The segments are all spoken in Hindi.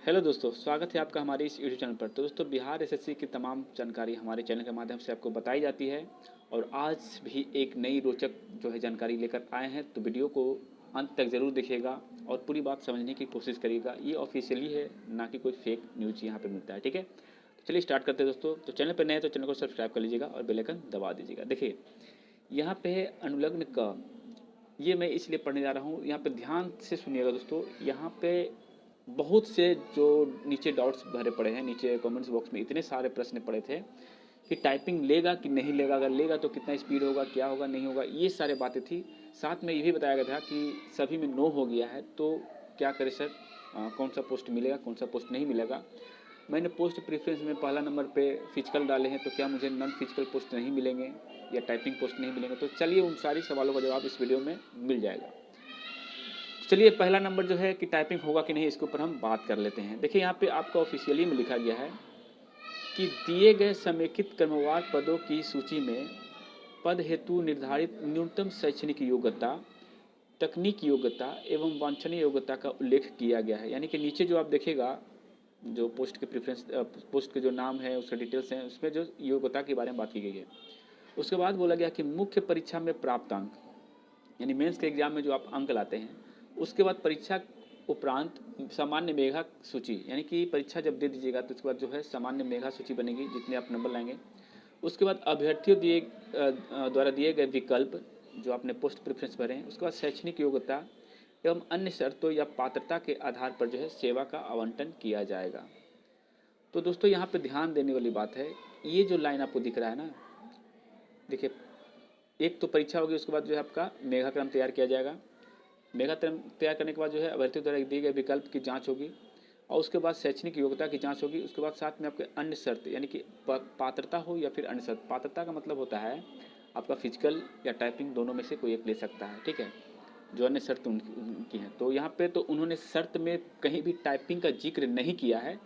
हेलो दोस्तों, स्वागत है आपका हमारे इस यूट्यूब चैनल पर। तो दोस्तों, बिहार एसएससी की तमाम जानकारी हमारे चैनल के माध्यम से आपको बताई जाती है और आज भी एक नई रोचक जो है जानकारी लेकर आए हैं। तो वीडियो को अंत तक ज़रूर देखिएगा और पूरी बात समझने की कोशिश करिएगा। ये ऑफिशियली है, ना कि कोई फेक न्यूज़ यहाँ पे मिलता है। ठीक है, तो चलिए स्टार्ट करते हैं दोस्तों। तो चैनल पर नए हैं तो चैनल को सब्सक्राइब कर लीजिएगा और बेल आइकन दबा दीजिएगा। देखिए, यहाँ पे है अनुलग्न क। ये मैं इसलिए पढ़ने जा रहा हूँ, यहाँ पे ध्यान से सुनिएगा दोस्तों। यहाँ पे बहुत से जो नीचे डाउट्स भरे पड़े हैं, नीचे कमेंट्स बॉक्स में इतने सारे प्रश्न पड़े थे कि टाइपिंग लेगा कि नहीं लेगा, अगर लेगा तो कितना स्पीड होगा, क्या होगा, नहीं होगा, ये सारे बातें थी। साथ में ये भी बताया गया था कि सभी में नो हो गया है तो क्या करें सर, कौन सा पोस्ट मिलेगा, कौन सा पोस्ट नहीं मिलेगा। मैंने पोस्ट प्रेफरेंस में पहला नंबर पे फिजिकल डाले हैं, तो क्या मुझे नॉन फिजिकल पोस्ट नहीं मिलेंगे या टाइपिंग पोस्ट नहीं मिलेंगे? तो चलिए उन सारी सवालों का जवाब इस वीडियो में मिल जाएगा। चलिए पहला नंबर जो है कि टाइपिंग होगा कि नहीं, इसके ऊपर हम बात कर लेते हैं। देखिए, यहाँ पे आपको ऑफिशियली में लिखा गया है कि दिए गए समेकित क्रमवार पदों की सूची में पद हेतु निर्धारित न्यूनतम शैक्षणिक योग्यता, तकनीक योग्यता एवं वांछनीय योग्यता का उल्लेख किया गया है। यानी कि नीचे जो आप देखेगा, जो पोस्ट के प्रेफरेंस, पोस्ट के जो नाम है, उसके डिटेल्स हैं, उसमें जो योग्यता के बारे में बात की गई है। उसके बाद बोला गया कि मुख्य परीक्षा में प्राप्त अंक, यानी मेंस के एग्जाम में जो आप अंक लाते हैं, उसके बाद परीक्षा उपरांत सामान्य मेधा सूची, यानी कि परीक्षा जब दे दीजिएगा तो उसके बाद जो है सामान्य मेधा सूची बनेगी, जितने आप नंबर लाएंगे। उसके बाद अभ्यर्थियों द्वारा दिए गए विकल्प जो आपने पोस्ट प्रेफरेंस भरे हैं। उसके बाद शैक्षणिक योग्यता एवं अन्य शर्तों या पात्रता के आधार पर जो है सेवा का आवंटन किया जाएगा। तो दोस्तों, यहाँ पे ध्यान देने वाली बात है, ये जो लाइन आपको दिख रहा है ना, देखिए, एक तो परीक्षा होगी, उसके बाद जो है आपका मेधाक्रम तैयार किया जाएगा। मेधाक्रम तैयार करने के बाद जो है अभ्यर्थियों द्वारा दिए गए विकल्प की जांच होगी और उसके बाद शैक्षणिक योग्यता की जांच होगी। उसके बाद साथ में आपके अन्य शर्त, यानी कि पात्रता हो या फिर अन्य शर्त। पात्रता का मतलब होता है आपका फिजिकल या टाइपिंग, दोनों में से कोई एक ले सकता है। ठीक है, जो अन्य शर्त उनकी है। तो यहाँ पे तो उन्होंने शर्त में कहीं भी टाइपिंग का जिक्र नहीं किया है।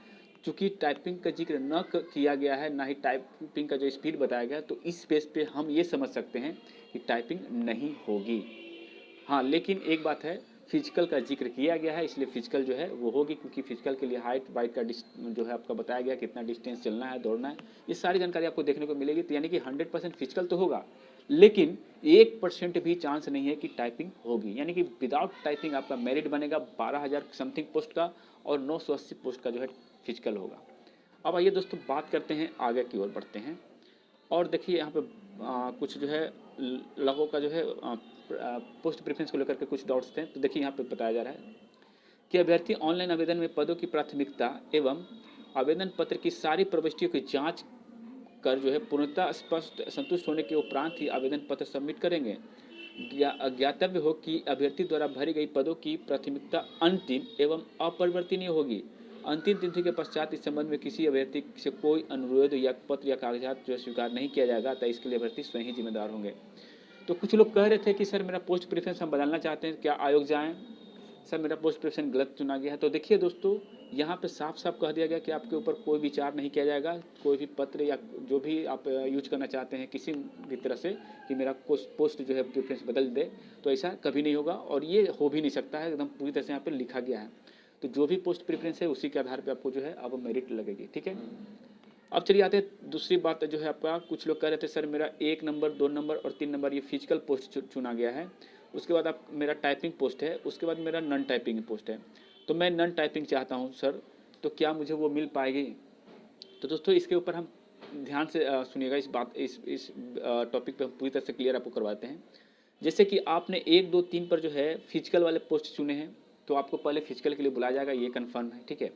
चूँकि टाइपिंग का जिक्र न किया गया है, ना ही टाइपिंग का जो स्पीड बताया गया है, तो इस बेस पे हम ये समझ सकते हैं कि टाइपिंग नहीं होगी। हाँ, लेकिन एक बात है, फिजिकल का जिक्र किया गया है, इसलिए फिजिकल जो है वो होगी, क्योंकि फिजिकल के लिए हाइट वाइट का जो है आपका बताया गया, कितना डिस्टेंस चलना है, दौड़ना है, ये सारी जानकारी आपको देखने को मिलेगी। तो यानी कि 100% फिजिकल तो होगा, लेकिन 1% भी चांस नहीं है कि टाइपिंग होगी। यानी कि विदाउट टाइपिंग आपका मेरिट बनेगा 12,000 समथिंग पोस्ट का और 980 पोस्ट का जो है फिजिकल होगा। अब आइए दोस्तों, बात करते हैं, आगे की ओर बढ़ते हैं। और देखिए, यहाँ पे कुछ जो है लोगों का जो है पोस्ट प्रेफरेंस को लेकर के कुछ डाउट्स थे। तो देखिए, यहाँ पे बताया जा रहा है कि अभ्यर्थी ऑनलाइन आवेदन में पदों की प्राथमिकता एवं आवेदन पत्र की सारी प्रविष्टियों की जांच कर जो है पूर्णतः स्पष्ट संतुष्ट होने के उपरांत ही आवेदन पत्र सबमिट करेंगे। ज्ञातव्य हो कि अभ्यर्थी द्वारा भरी गई पदों की प्राथमिकता अंतिम एवं अपरिवर्तनीय होगी। अंतिम तिथि के पश्चात इस संबंध में किसी अभ्यर्थी से कोई अनुरोध या पत्र या कागजात जो स्वीकार नहीं किया जाएगा, तो इसके लिए अभ्यर्थी स्वयं ही जिम्मेदार होंगे। तो कुछ लोग कह रहे थे कि सर मेरा पोस्ट प्रेफरेंस हम बदलना चाहते हैं, क्या आयोग जाएं? सर मेरा पोस्ट प्रेफरेंस गलत चुना गया है। तो देखिए दोस्तों, यहाँ पे साफ साफ कह दिया गया कि आपके ऊपर कोई विचार नहीं किया जाएगा। कोई भी पत्र या जो भी आप यूज करना चाहते हैं किसी भी तरह से कि मेरा पोस्ट जो है प्रेफरेंस बदल दे, तो ऐसा कभी नहीं होगा और ये हो भी नहीं सकता है। एकदम पूरी तरह से यहाँ पे लिखा गया है। तो जो भी पोस्ट प्रेफरेंस है उसी के आधार पर आपको जो है अब मेरिट लगेगी। ठीक है, अब चलिए आते हैं दूसरी बात जो है आपका, कुछ लोग कह रहे थे सर मेरा 1 नंबर 2 नंबर और 3 नंबर ये फिजिकल पोस्ट चुना गया है, उसके बाद आप मेरा टाइपिंग पोस्ट है, उसके बाद मेरा नॉन टाइपिंग पोस्ट है, तो मैं नॉन टाइपिंग चाहता हूँ सर, तो क्या मुझे वो मिल पाएगी? तो दोस्तों, इसके ऊपर हम ध्यान से सुनिएगा। इस टॉपिक पे हम पूरी तरह से क्लियर आपको करवाते हैं। जैसे कि आपने 1 2 3 पर जो है फिजिकल वाले पोस्ट चुने हैं, तो आपको पहले फिजिकल के लिए बुलाया जाएगा, ये कन्फर्म है। ठीक है,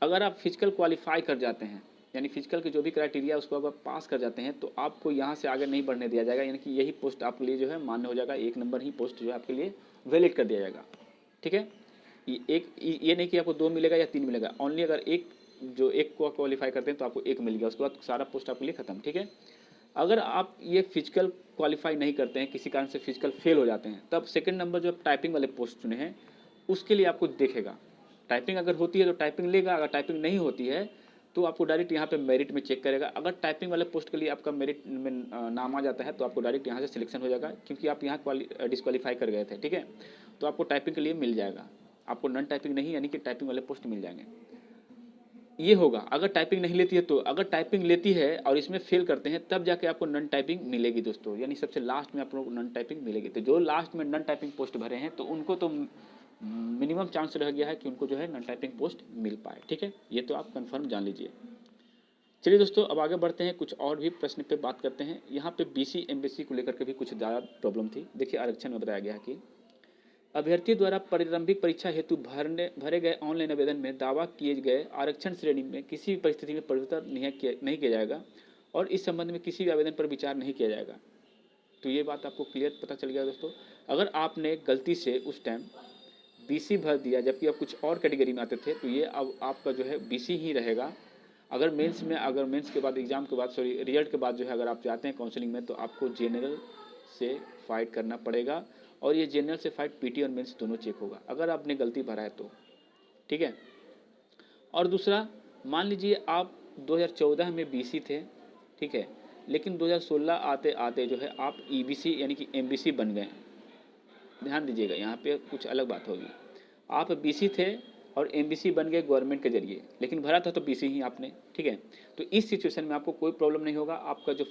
अगर आप फिजिकल क्वालिफाई कर जाते हैं, यानी फिजिकल के जो भी क्राइटेरिया उसको आप पास कर जाते हैं, तो आपको यहाँ से आगे नहीं बढ़ने दिया जाएगा। यानी कि यही पोस्ट आपके लिए जो है मान्य हो जाएगा, 1 नंबर ही पोस्ट जो है आपके लिए वैलिड कर दिया जाएगा। ठीक है, ये नहीं कि आपको 2 मिलेगा या 3 मिलेगा, ओनली अगर एक को क्वालिफाई करते हैं तो आपको 1 मिल गया, उसके बाद सारा पोस्ट आपके लिए खत्म। ठीक है, अगर आप ये फिजिकल क्वालिफाई नहीं करते हैं, किसी कारण से फिजिकल फेल हो जाते हैं, तब सेकंड नंबर जो टाइपिंग वाले पोस्ट चुने हैं उसके लिए आपको देखेगा। टाइपिंग अगर होती है तो टाइपिंग लेगा, अगर टाइपिंग नहीं होती है तो आपको डायरेक्ट यहाँ पे मेरिट में चेक करेगा। अगर टाइपिंग वाले पोस्ट के लिए आपका मेरिट में नाम आ जाता है तो आपको डायरेक्ट यहाँ से सिलेक्शन हो जाएगा, क्योंकि आप यहाँ डिस्क्वालीफाई कर गए थे। ठीक है, तो आपको टाइपिंग के लिए मिल जाएगा, आपको नॉन टाइपिंग नहीं, यानी कि टाइपिंग वाले पोस्ट मिल जाएंगे। ये होगा। अगर टाइपिंग नहीं लेती है तो, अगर टाइपिंग लेती है और इसमें फेल करते हैं तब जाके आपको नॉन टाइपिंग मिलेगी दोस्तों, यानी सबसे लास्ट में आप लोग नॉन टाइपिंग मिलेगी। तो जो लास्ट में नॉन टाइपिंग पोस्ट भरे हैं तो उनको तो मिनिमम चांस रह गया है कि उनको जो है नॉन टाइपिंग पोस्ट मिल पाए, ठीक है, ये तो आप कंफर्म जान लीजिए। चलिए दोस्तों अब आगे बढ़ते हैं, कुछ और भी प्रश्न पे बात करते हैं। यहाँ पे बीसी एमबीसी को लेकर के भी कुछ ज़्यादा प्रॉब्लम थी। देखिए आरक्षण में बताया गया है कि अभ्यर्थी द्वारा प्रारंभिक परीक्षा हेतु भरे गए ऑनलाइन आवेदन में दावा किए गए आरक्षण श्रेणी में किसी भी परिस्थिति में परिवर्तन नहीं किया जाएगा और इस संबंध में किसी भी आवेदन पर विचार नहीं किया जाएगा। तो ये बात आपको क्लियर पता चल गया दोस्तों। अगर आपने गलती से उस टाइम बीसी भर दिया जबकि आप कुछ और कैटेगरी में आते थे तो ये अब आपका जो है बीसी ही रहेगा। अगर मेंस के बाद एग्ज़ाम के बाद रिजल्ट के बाद जो है अगर आप जाते हैं काउंसलिंग में तो आपको जनरल से फाइट करना पड़ेगा और ये जनरल से फाइट पीटी और मेंस दोनों चेक होगा अगर आपने गलती भरा है तो, ठीक है। और दूसरा, मान लीजिए आप 2014 में बीसी थे, ठीक है, लेकिन 2016 आते आते जो है आप ईबीसी यानी कि एमबीसी बन गए। ध्यान दीजिएगा, यहाँ पे कुछ अलग बात होगी। आप बीसी थे और एमबीसी बन गए गवर्नमेंट के जरिए, लेकिन भरा था तो बीसी ही आपने, ठीक है। तो इस सिचुएशन में आपको कोई प्रॉब्लम नहीं होगा। आपका जो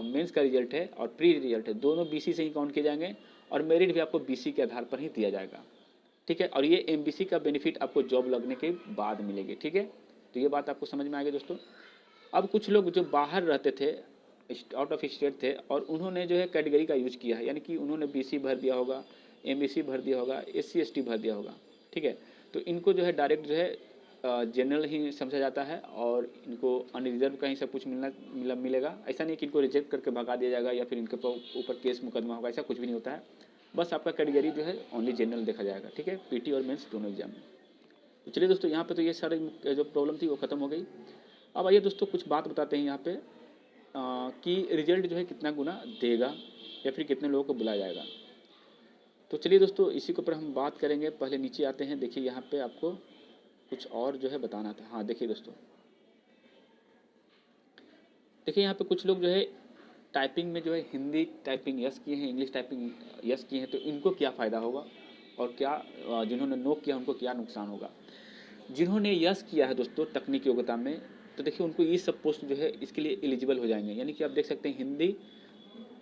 मेंस का रिजल्ट है और प्री रिजल्ट है दोनों बीसी से ही काउंट किए जाएंगे और मेरिट भी आपको बीसी के आधार पर ही दिया जाएगा, ठीक है। और ये एमबीसी का बेनिफिट आपको जॉब लगने के बाद मिलेगी, ठीक है। तो ये बात आपको समझ में आ गई दोस्तों। अब कुछ लोग जो बाहर रहते थे, आउट ऑफ स्टेट थे और उन्होंने जो है कैटेगरी का यूज़ किया है, यानी कि उन्होंने बीसी भर दिया होगा, एमबीसी भर दिया होगा, एससी एसटी भर दिया होगा, ठीक है। तो इनको जो है डायरेक्ट जो है जनरल ही समझा जाता है और इनको अनरिजर्व का ही सब कुछ मिलेगा। ऐसा नहीं कि इनको रिजेक्ट करके भगा दिया जाएगा या फिर इनके ऊपर केस मुकदमा होगा, ऐसा कुछ भी नहीं होता है। बस आपका कैटेगरी जो है ओनली जनरल देखा जाएगा, ठीक है, पीटी और मेंस दोनों एग्जाम में। तो चलिए दोस्तों, यहाँ पे तो ये सारे जो प्रॉब्लम थी वो खत्म हो गई। अब आइए दोस्तों कुछ बात बताते हैं यहाँ पे कि रिजल्ट जो है कितना गुना देगा या फिर कितने लोगों को बुलाया जाएगा। तो चलिए दोस्तों इसी के ऊपर हम बात करेंगे। पहले नीचे आते हैं, देखिए यहाँ पे आपको कुछ और जो है बताना था। हाँ देखिए दोस्तों, देखिए यहाँ पे कुछ लोग जो है टाइपिंग में जो है हिंदी टाइपिंग यस किए हैं, इंग्लिश टाइपिंग यस किए हैं, तो इनको क्या फ़ायदा होगा और क्या जिन्होंने नो किया उनको क्या नुकसान होगा। जिन्होंने यस किया है दोस्तों तकनीकी योग्यता में, तो देखिए उनको ये सब पोस्ट जो है इसके लिए एलिजिबल हो जाएंगे। यानी कि आप देख सकते हैं हिंदी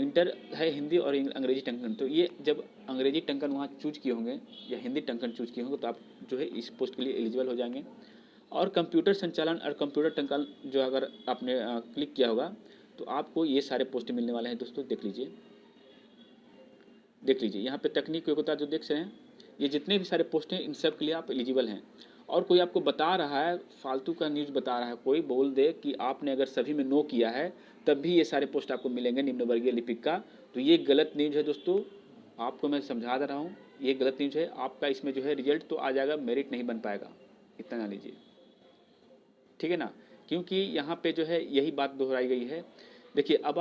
इंटर है, हिंदी और अंग्रेजी टंकन, तो ये जब अंग्रेजी टंकन वहाँ चूज किए होंगे या हिंदी टंकन चूज किए होंगे तो आप जो है इस पोस्ट के लिए एलिजिबल हो जाएंगे। और कंप्यूटर संचालन और कंप्यूटर टंकन जो अगर आपने क्लिक किया होगा तो आपको ये सारे पोस्ट मिलने वाले हैं दोस्तों। देख लीजिए, देख लीजिए यहाँ पे तकनीक योग्यता जो देख रहे हैं, ये जितने भी सारे पोस्ट हैं इन सब के लिए आप एलिजिबल हैं। और कोई आपको बता रहा है, फालतू का न्यूज़ बता रहा है, कोई बोल दे कि आपने अगर सभी में नो किया है तब भी ये सारे पोस्ट आपको मिलेंगे निम्न वर्गीय लिपिक का, तो ये गलत न्यूज़ है दोस्तों। आपको मैं समझा दे रहा हूँ, ये गलत न्यूज़ है। आपका इसमें जो है रिजल्ट तो आ जाएगा, मेरिट नहीं बन पाएगा, इतना जान लीजिए, ठीक है ना। क्योंकि यहाँ पे जो है यही बात दोहराई गई है। देखिए अब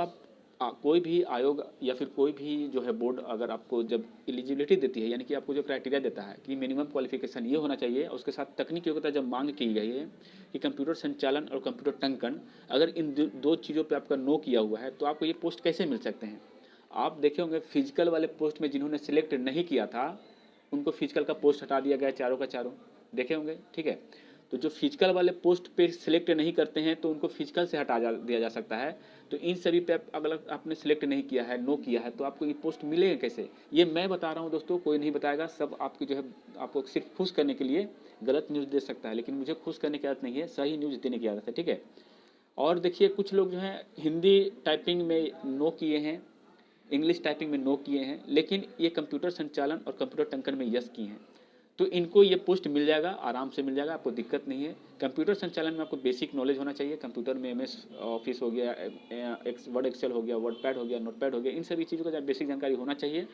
आप कोई भी आयोग या फिर कोई भी जो है बोर्ड अगर आपको जब एलिजिबिलिटी देती है, यानी कि आपको जो क्राइटेरिया देता है कि मिनिमम क्वालिफिकेशन ये होना चाहिए, उसके साथ तकनीकी योग्यता जब मांग की गई है कि कंप्यूटर संचालन और कंप्यूटर टंकन, अगर इन दो चीज़ों पे आपका नो किया हुआ है तो आपको ये पोस्ट कैसे मिल सकते हैं। आप देखे होंगे फिजिकल वाले पोस्ट में जिन्होंने सिलेक्ट नहीं किया था उनको फिजिकल का पोस्ट हटा दिया गया, चारों का चारों देखे होंगे, ठीक है। तो जो फिजिकल वाले पोस्ट पे सिलेक्ट नहीं करते हैं तो उनको फिजिकल से दिया जा सकता है। तो इन सभी पे अगर आपने सिलेक्ट नहीं किया है, नो किया है, तो आपको ये पोस्ट मिलेगा कैसे, ये मैं बता रहा हूँ दोस्तों, कोई नहीं बताएगा। सब आपकी जो है आपको सिर्फ खुश करने के लिए गलत न्यूज़ दे सकता है, लेकिन मुझे खुश करने की आदत नहीं है, सही न्यूज़ देने की आदत है, ठीक है। और देखिए कुछ लोग जो हैं हिंदी टाइपिंग में नो किए हैं, इंग्लिश टाइपिंग में नो किए हैं, लेकिन ये कंप्यूटर संचालन और कंप्यूटर टंकन में यस किए हैं, तो इनको ये पोस्ट मिल जाएगा, आराम से मिल जाएगा, आपको दिक्कत नहीं है। कंप्यूटर संचालन में आपको बेसिक नॉलेज होना चाहिए। कंप्यूटर में एमएस ऑफिस हो गया, वर्ड एक्सेल हो गया, वर्ड पैड हो गया, नोट पैड हो गया, इन सभी चीज़ों का बेसिक जानकारी होना चाहिए।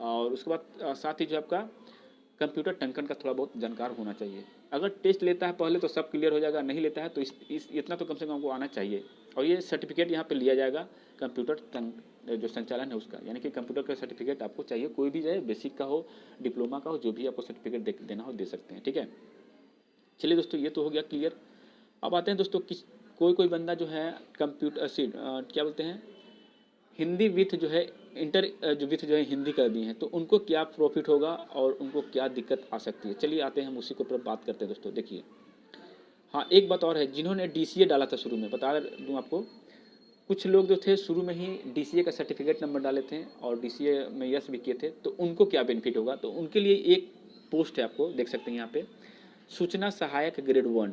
और उसके बाद साथ ही जो आपका कंप्यूटर टंकन का थोड़ा बहुत जानकार होना चाहिए। अगर टेस्ट लेता है पहले तो सब क्लियर हो जाएगा, नहीं लेता है तो इतना तो कम से कम आपको आना चाहिए। और ये सर्टिफिकेट यहाँ पे लिया जाएगा कंप्यूटर जो संचालन है उसका, यानी कि कंप्यूटर का सर्टिफिकेट आपको चाहिए, कोई भी जाए, बेसिक का हो, डिप्लोमा का हो, जो भी आपको सर्टिफिकेट देना हो दे सकते हैं, ठीक है। चलिए दोस्तों ये तो हो गया क्लियर। अब आते हैं दोस्तों कोई बंदा जो है कंप्यूटर क्या बोलते हैं हिंदी विथ जो है विथ जो है हिंदी कर दी हैं, तो उनको क्या प्रॉफिट होगा और उनको क्या दिक्कत आ सकती है। चलिए आते हैं हम उसी के ऊपर बात करते हैं दोस्तों। देखिए हाँ, एक बात और है, जिन्होंने डीसीए डाला था शुरू में, बता दूँ आपको, कुछ लोग जो थे शुरू में ही डीसीए का सर्टिफिकेट नंबर डाले थे और डीसीए में यस भी किए थे, तो उनको क्या बेनिफिट होगा, तो उनके लिए एक पोस्ट है, आपको देख सकते हैं यहाँ पे, सूचना सहायक ग्रेड 1।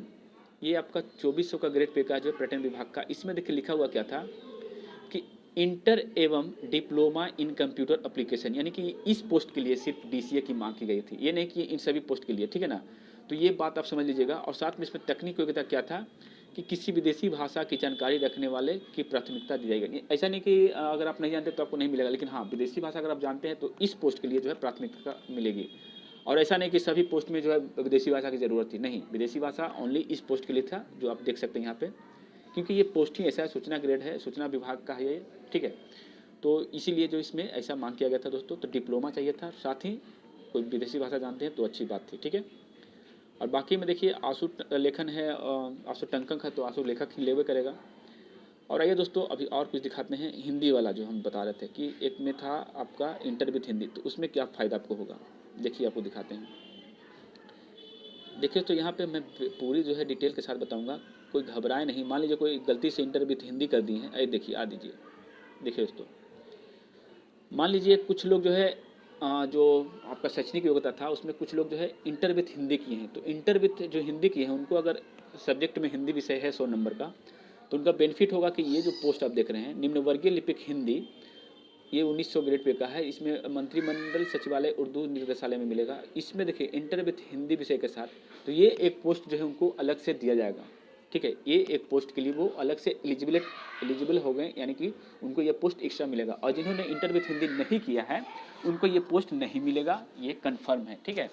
ये आपका 2400 का ग्रेड पे का जो पर्यटन विभाग का। इसमें देखिए लिखा हुआ क्या था कि इंटर एवं डिप्लोमा इन कंप्यूटर एप्लीकेशन, यानी कि इस पोस्ट के लिए सिर्फ डीसीए की मांग की गई थी, ये नहीं कि इन सभी पोस्ट के लिए, ठीक है ना। तो ये बात आप समझ लीजिएगा। और साथ में इसमें तकनीक योग्यता क्या था कि किसी विदेशी भाषा की जानकारी रखने वाले की प्राथमिकता दी जाएगी। ऐसा नहीं कि अगर आप नहीं जानते तो आपको नहीं मिलेगा, लेकिन हाँ, विदेशी भाषा अगर आप जानते हैं तो इस पोस्ट के लिए जो है प्राथमिकता मिलेगी। और ऐसा नहीं कि सभी पोस्ट में जो है विदेशी भाषा की ज़रूरत थी, नहीं, विदेशी भाषा ओनली इस पोस्ट के लिए था, जो आप देख सकते हैं यहाँ पे, क्योंकि ये पोस्ट ही ऐसा है, सूचना ग्रेड है, सूचना विभाग का है ये, ठीक है। तो इसीलिए जो इसमें ऐसा मांग किया गया था दोस्तों। तो डिप्लोमा चाहिए था, साथ ही कोई विदेशी भाषा जानते हैं तो अच्छी बात थी, ठीक है। और बाकी में देखिए आंसू लेखन है, आंसू टंकन है, तो आंसू लेखक ही लेवे करेगा। और आइए दोस्तों अभी और कुछ दिखाते हैं। हिंदी वाला जो हम बता रहे थे कि एक में था आपका इंटर विथ हिंदी, तो उसमें क्या फ़ायदा आपको होगा, देखिए आपको दिखाते हैं। देखिए तो यहाँ पे मैं पूरी जो है डिटेल के साथ बताऊँगा, कोई घबराए नहीं। मान लीजिए कोई गलती से इंटर विथ हिंदी कर दी है, अरे देखिए आ दीजिए, देखिए दोस्तों, मान लीजिए कुछ लोग जो है जो आपका शैक्षणिक योग्यता था उसमें कुछ लोग जो है इंटर विथ हिंदी किए हैं, तो इंटर विथ जो हिंदी किए हैं उनको अगर सब्जेक्ट में हिंदी विषय है 100 नंबर का, तो उनका बेनिफिट होगा कि ये जो पोस्ट आप देख रहे हैं निम्न वर्गीय लिपिक हिंदी, ये 1900 ग्रेड पे का है। इसमें मंत्रिमंडल सचिवालय उर्दू निर्देशालय में मिलेगा। इसमें देखिए इंटर विथ हिंदी विषय के साथ, तो ये एक पोस्ट जो है उनको अलग से दिया जाएगा, ठीक है। ये एक पोस्ट के लिए वो अलग से एलिजिबल हो गए, यानी कि उनको ये पोस्ट एक्स्ट्रा मिलेगा। और जिन्होंने इंटर विथ हिंदी नहीं किया है उनको ये पोस्ट नहीं मिलेगा, ये कन्फर्म है, ठीक है।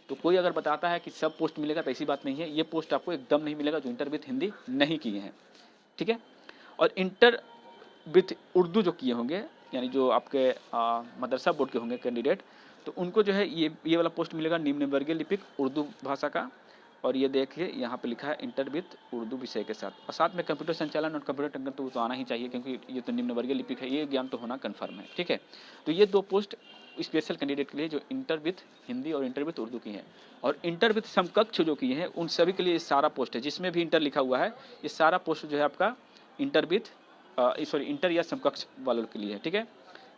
तो कोई अगर बताता है कि सब पोस्ट मिलेगा तो ऐसी बात नहीं है, ये पोस्ट आपको एकदम नहीं मिलेगा जो इंटर विथ हिंदी नहीं किए हैं, ठीक है। और इंटर विथ उर्दू जो किए होंगे, यानी जो आपके मदरसा बोर्ड के होंगे कैंडिडेट, तो उनको जो है ये वाला पोस्ट मिलेगा निम्न वर्गीय लिपिक उर्दू भाषा का। और ये देखिए यहाँ पे लिखा है इंटर विथ उर्दू विषय के साथ, और साथ में कंप्यूटर संचालन और कंप्यूटर टंकन तो आना ही चाहिए, क्योंकि ये तो निम्न वर्गीय लिपिक है, ये ज्ञान तो होना कन्फर्म है, ठीक है। तो ये दो पोस्ट स्पेशल कैंडिडेट के लिए जो इंटर विथ हिंदी और इंटर विथ उर्दू की हैं। और इंटर विथ समकक्ष जो किए हैं उन सभी के लिए ये सारा पोस्ट है, जिसमें भी इंटर लिखा हुआ है, ये सारा पोस्ट जो है आपका इंटर विथ इंटर या समकक्ष वालों के लिए है, ठीक है।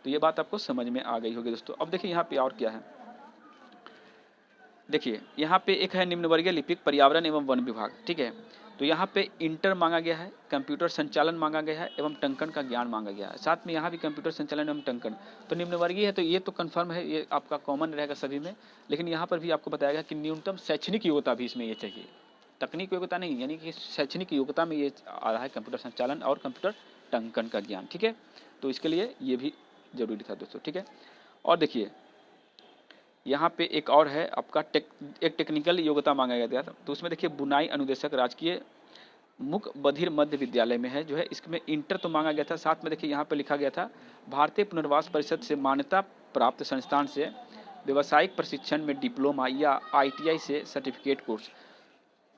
तो ये बात आपको समझ में आ गई होगी दोस्तों। अब देखिए यहाँ पे और क्या है, देखिए यहाँ पे एक है निम्न वर्गीय लिपिक पर्यावरण एवं वन विभाग, ठीक है। तो यहाँ पे इंटर मांगा गया है, कंप्यूटर संचालन मांगा गया है एवं टंकन का ज्ञान मांगा गया है, साथ में यहाँ भी कंप्यूटर संचालन एवं टंकन। तो निम्न वर्गीय है तो ये तो कन्फर्म है, ये आपका कॉमन रहेगा सभी में। लेकिन यहाँ पर भी आपको बताया गया कि न्यूनतम शैक्षणिक योग्यता भी इसमें ये चाहिए, तकनीक योग्यता नहीं, यानी कि शैक्षणिक योग्यता में ये आ रहा है कंप्यूटर संचालन और कंप्यूटर टंकन का ज्ञान, ठीक है। तो इसके लिए ये भी जरूरी था दोस्तों, ठीक है। और देखिए यहाँ पे एक और है आपका एक टेक्निकल योग्यता मांगा गया था, तो उसमें देखिए बुनाई अनुदेशक राजकीय मुख बधिर मध्य विद्यालय में है जो है, इसमें इंटर तो मांगा गया था, साथ में देखिए यहाँ पे लिखा गया था भारतीय पुनर्वास परिषद से मान्यता प्राप्त संस्थान से व्यावसायिक प्रशिक्षण में डिप्लोमा या ITI से सर्टिफिकेट कोर्स।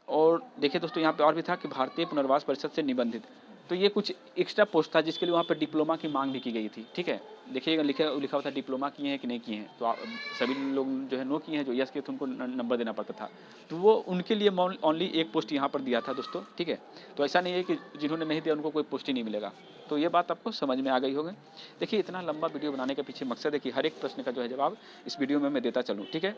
और देखिए दोस्तों यहाँ पे और भी था कि भारतीय पुनर्वास परिषद से निबंधित, तो ये कुछ एक्स्ट्रा पोस्ट था जिसके लिए वहाँ पर डिप्लोमा की मांग भी की गई थी, ठीक है। देखिएगा लिखा हुआ था डिप्लोमा किए हैं कि नहीं किए हैं, तो सभी लोग जो है नो किए हैं, जो यस किए थे उनको नंबर देना पड़ता था, तो वो उनके लिए ओनली एक पोस्ट यहाँ पर दिया था दोस्तों, ठीक है। तो ऐसा नहीं है कि जिन्होंने नहीं दिया उनको कोई पोस्ट ही नहीं मिलेगा। तो ये बात आपको समझ में आ गई होगी। देखिए इतना लंबा वीडियो बनाने के पीछे मकसद है कि हर एक प्रश्न का जो है जवाब इस वीडियो में मैं देता चलूँ, ठीक है।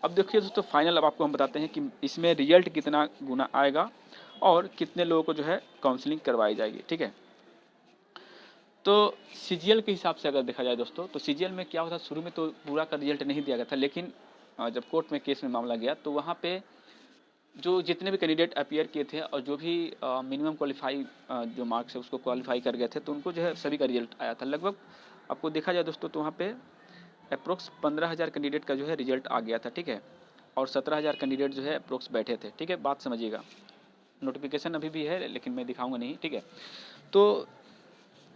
अब देखिए दोस्तों फाइनल अब आपको हम बताते हैं कि इसमें रिजल्ट कितना गुना आएगा और कितने लोगों को जो है काउंसलिंग करवाई जाएगी, ठीक है। तो CGL के हिसाब से अगर देखा जाए दोस्तों, तो CGL में क्या होता, शुरू में तो पूरा का रिजल्ट नहीं दिया गया था, लेकिन जब कोर्ट में केस में मामला गया तो वहाँ पे जो जितने भी कैंडिडेट अपीयर किए थे और जो भी मिनिमम क्वालिफाई जो मार्क्स है उसको क्वालिफाई कर गए थे, तो उनको जो है सभी का रिजल्ट आया था। लगभग आपको देखा जाए दोस्तों तो वहाँ पे अप्रोक्स 15,000 कैंडिडेट का जो है रिजल्ट आ गया था, ठीक है। और 17,000 कैंडिडेट जो है अप्रोक्स बैठे थे, ठीक है। बात समझिएगा, नोटिफिकेशन अभी भी है लेकिन मैं दिखाऊंगा नहीं, ठीक है। तो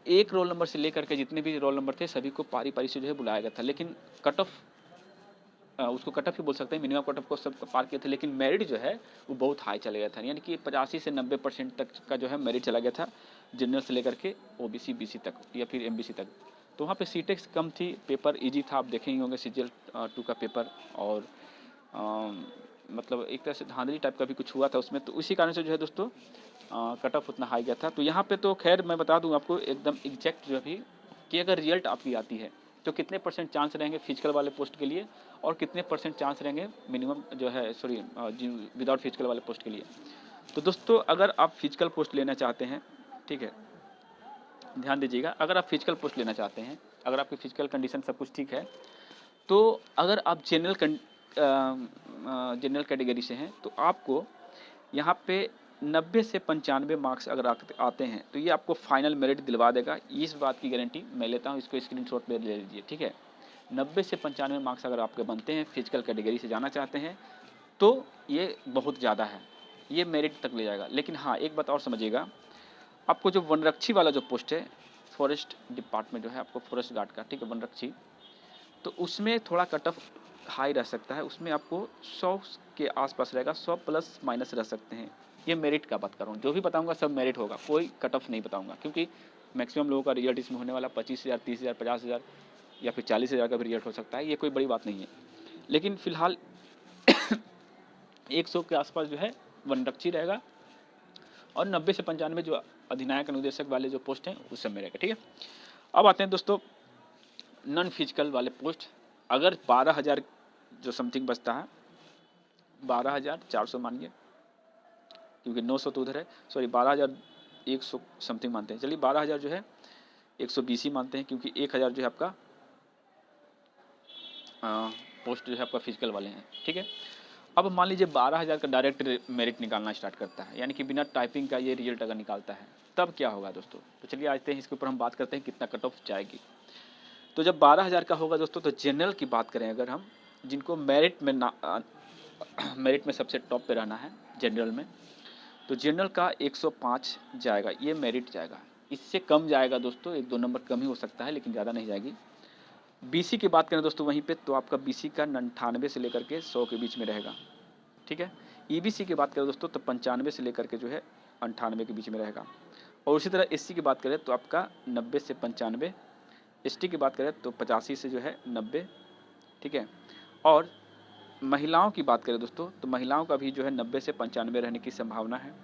एक रोल नंबर से लेकर के जितने भी रोल नंबर थे सभी को पारी पारी से जो है बुलाया गया था, लेकिन कट ऑफ उसको कट ऑफ ही बोल सकते हैं, मिनिमम कट ऑफ को सब पार किए थे, लेकिन मेरिट जो है वो बहुत हाई चला गया था, यानी कि 85 से 90% तक का जो है मेरिट चला गया था, जनरल से लेकर के OBC BC तक या फिर MBC तक। तो वहाँ पे सीटेक्स कम थी, पेपर इजी था, आप देखे ही होंगे CGL 2 का पेपर। और मतलब एक तरह से धांधली टाइप का भी कुछ हुआ था उसमें, तो उसी कारण से जो है दोस्तों कट ऑफ उतना हाई गया था। तो यहाँ पे तो खैर मैं बता दूँ आपको एकदम एग्जैक्ट जो अभी कि अगर रिजल्ट आपकी आती है तो कितने % चांस रहेंगे फिजिकल वाले पोस्ट के लिए और कितने % चांस रहेंगे मिनिमम जो है सॉरी विदाउट फिजिकल वाले पोस्ट के लिए। तो दोस्तों अगर आप फिजिकल पोस्ट लेना चाहते हैं, ठीक है, ध्यान दीजिएगा, अगर आप फिजिकल पोस्ट लेना चाहते हैं, अगर आपकी फिजिकल कंडीशन सब कुछ ठीक है, तो अगर आप जनरल कैटेगरी से हैं तो आपको यहाँ पे 90 से 95 मार्क्स अगर आते हैं तो ये आपको फाइनल मेरिट दिलवा देगा। इस बात की गारंटी मैं लेता हूँ, इसको स्क्रीनशॉट पे ले लीजिए, ठीक है। 90 से 95 मार्क्स अगर आपके बनते हैं, फिजिकल कैटेगरी से जाना चाहते हैं, तो ये बहुत ज़्यादा है, ये मेरिट तक ले जाएगा। लेकिन हाँ एक बात और समझिएगा, आपको जो वनरक्षी वाला जो पोस्ट है, फॉरेस्ट डिपार्टमेंट जो है आपको फॉरेस्ट गार्ड का, ठीक है, वनरक्षी, तो उसमें थोड़ा कट ऑफ हाई रह सकता है, उसमें आपको 100 के आसपास रहेगा, 100 प्लस माइनस रह सकते हैं। ये मेरिट का बात कर रहा हूँ, जो भी बताऊंगा सब मेरिट होगा, कोई कट ऑफ नहीं बताऊंगा, क्योंकि मैक्सिमम लोगों का रिजल्ट इसमें होने वाला 25,000, 30,000, 50,000 या फिर 40,000 का भी रिजल्ट हो सकता है, ये कोई बड़ी बात नहीं है। लेकिन फिलहाल 100 के आसपास जो है वनरक्षी रहेगा और 90 से 95 जो अधिनायक अनुदेशक वाले जो पोस्ट हैं उस सब में रहेगा, ठीक है। अब आते हैं दोस्तों नॉन फिजिकल वाले पोस्ट। अगर 12,000 जो समथिंग बचता है, 12,400 मानिए, क्योंकि 900 तो उधर है, सॉरी 12,100 समथिंग मानते हैं, चलिए 12,000 जो है 120 ही मानते हैं, क्योंकि 1,000 जो है आपका पोस्ट जो है आपका फिजिकल वाले हैं, ठीक है। अब मान लीजिए 12,000 का डायरेक्ट मेरिट निकालना स्टार्ट करता है, यानी कि बिना टाइपिंग का ये रिजल्ट अगर निकालता है, तब क्या होगा दोस्तों। तो चलिए आते हैं इसके ऊपर हम बात करते हैं कितना कट ऑफ जाएगी। तो जब 12,000 का होगा दोस्तों, तो जनरल की बात करें अगर हम, जिनको मेरिट में सबसे टॉप पे रहना है जनरल में, तो जनरल का 105 जाएगा, ये मेरिट जाएगा। इससे कम जाएगा दोस्तों, 1-2 नंबर कम ही हो सकता है, लेकिन ज़्यादा नहीं जाएगी। बीसी की बात करें दोस्तों वहीं पे, तो आपका बीसी का 98 से लेकर के 100 के बीच में रहेगा, ठीक है। ईबीसी की बात करें दोस्तों तो 95 से लेकर के जो है 98 के बीच में रहेगा। और उसी तरह एससी की बात करें तो आपका 90 से 95, एसटी की बात करें तो 85 से जो है 90, ठीक है। और महिलाओं की बात करें दोस्तों तो महिलाओं का भी जो है 90 से 95 रहने की संभावना है,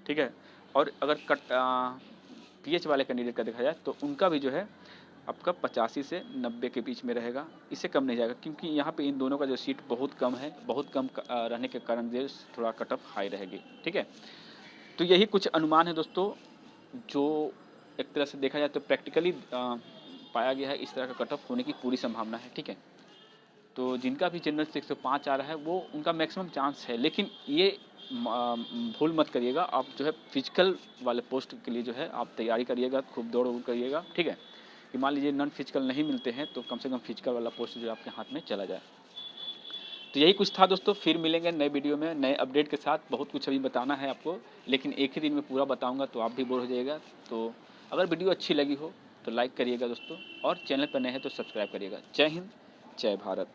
ठीक है। और अगर पीएच वाले कैंडिडेट का देखा जाए तो उनका भी जो है आपका 85 से 90 के बीच में रहेगा, इससे कम नहीं जाएगा, क्योंकि यहाँ पे इन दोनों का जो सीट बहुत कम है, बहुत कम रहने के कारण जो थोड़ा कट ऑफ हाई रहेगी, ठीक है। तो यही कुछ अनुमान है दोस्तों, जो एक तरह से देखा जाए तो प्रैक्टिकली पाया गया है, इस तरह का कट ऑफ होने की पूरी संभावना है, ठीक है। तो जिनका भी जनरल से 105 आ रहा है वो उनका मैक्सिमम चांस है, लेकिन ये भूल मत करिएगा, आप जो है फिजिकल वाले पोस्ट के लिए जो है आप तैयारी करिएगा, खूब दौड़ करिएगा, ठीक है, कि मान लीजिए नॉन फिजिकल नहीं मिलते हैं तो कम से कम फिजिकल वाला पोस्ट जो आपके हाथ में चला जाए। तो यही कुछ था दोस्तों, फिर मिलेंगे नए वीडियो में नए अपडेट के साथ। बहुत कुछ अभी बताना है आपको, लेकिन एक ही दिन में पूरा बताऊंगा तो आप भी बोर हो जाइएगा। तो अगर वीडियो अच्छी लगी हो तो लाइक करिएगा दोस्तों, और चैनल पर नए हैं तो सब्सक्राइब करिएगा। जय हिंद, जय भारत।